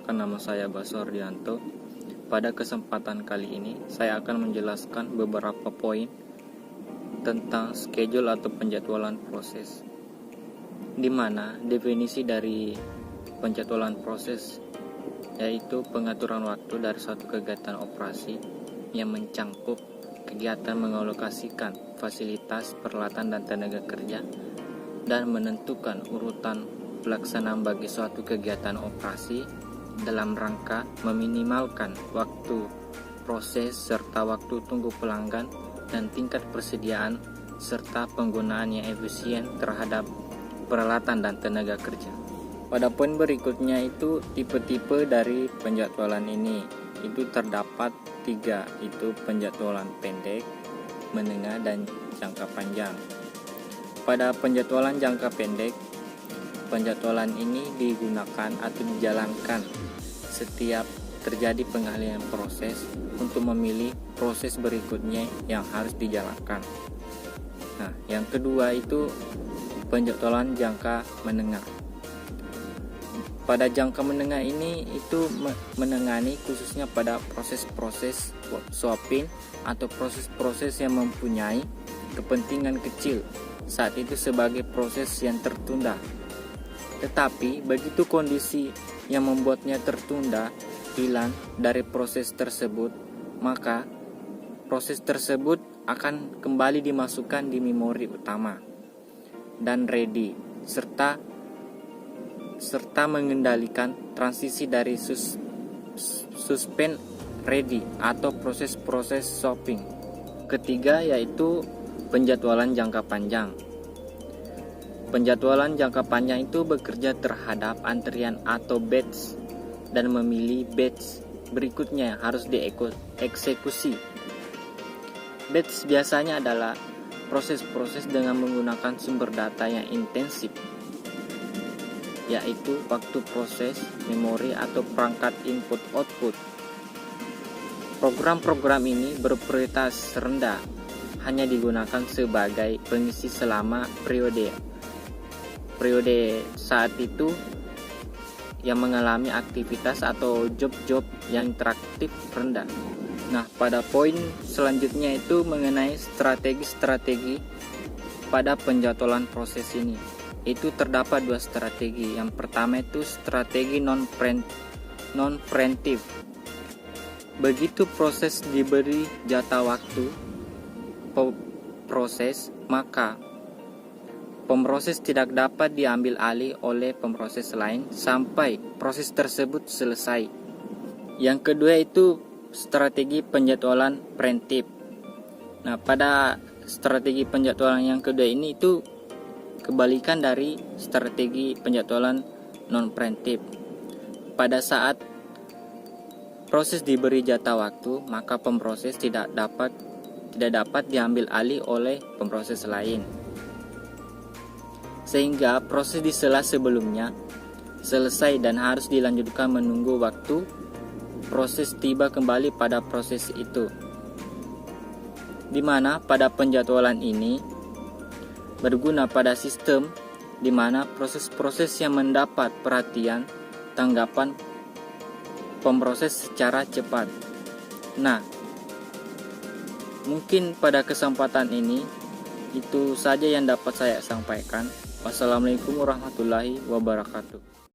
perkenalkan, nama saya Basordianto. Pada kesempatan kali ini, saya akan menjelaskan beberapa poin tentang schedule atau penjadwalan proses, di mana definisi dari penjadwalan proses yaitu pengaturan waktu dari suatu kegiatan operasi yang mencangkup kegiatan mengalokasikan fasilitas, peralatan, dan tenaga kerja, dan menentukan urutan pelaksanaan bagi suatu kegiatan operasi dalam rangka meminimalkan waktu proses serta waktu tunggu pelanggan dan tingkat persediaan serta penggunaan yang efisien terhadap peralatan dan tenaga kerja. Pada poin berikutnya itu tipe-tipe dari penjadwalan ini. Itu terdapat 3, itu penjadwalan pendek, menengah, dan jangka panjang. Pada penjadwalan jangka pendek, penjadwalan ini digunakan atau dijalankan setiap terjadi pengalihan proses untuk memilih proses berikutnya yang harus dijalankan. Nah, yang kedua itu penjadwalan jangka menengah. Pada jangka menengah ini itu menengani khususnya pada proses-proses swapping atau proses-proses yang mempunyai kepentingan kecil saat itu sebagai proses yang tertunda. Tetapi begitu kondisi yang membuatnya tertunda hilang dari proses tersebut, maka proses tersebut akan kembali dimasukkan di memori utama dan ready serta mengendalikan transisi dari suspend ready atau proses-proses swapping. Ketiga yaitu penjadwalan jangka panjang. Penjadwalan jangka panjang itu bekerja terhadap antrian atau batch dan memilih batch berikutnya yang harus dieksekusi. Batch biasanya adalah proses-proses dengan menggunakan sumber data yang intensif, yaitu waktu proses, memori, atau perangkat input-output. Program-program ini berprioritas rendah, hanya digunakan sebagai pengisi selama periode saat itu yang mengalami aktivitas atau job-job yang interaktif rendah. Nah, pada poin selanjutnya itu mengenai strategi-strategi pada penjadwalan proses ini. Itu terdapat 2 strategi. Yang pertama itu strategi non-preemptive. Begitu proses diberi jatah waktu proses, maka pemroses tidak dapat diambil alih oleh pemroses lain sampai proses tersebut selesai. Yang kedua itu strategi penjadwalan preemptif. Nah, pada strategi penjadwalan yang kedua ini itu kebalikan dari strategi penjadwalan non-preemptif. Pada saat proses diberi jatah waktu, maka pemroses tidak dapat diambil alih oleh pemroses lain, sehingga proses di sela sebelumnya selesai dan harus dilanjutkan menunggu waktu proses tiba kembali pada proses itu. Di mana pada penjadwalan ini berguna pada sistem di mana proses-proses yang mendapat perhatian tanggapan pemroses secara cepat. Nah, mungkin pada kesempatan ini itu saja yang dapat saya sampaikan. Wassalamualaikum warahmatullahi wabarakatuh.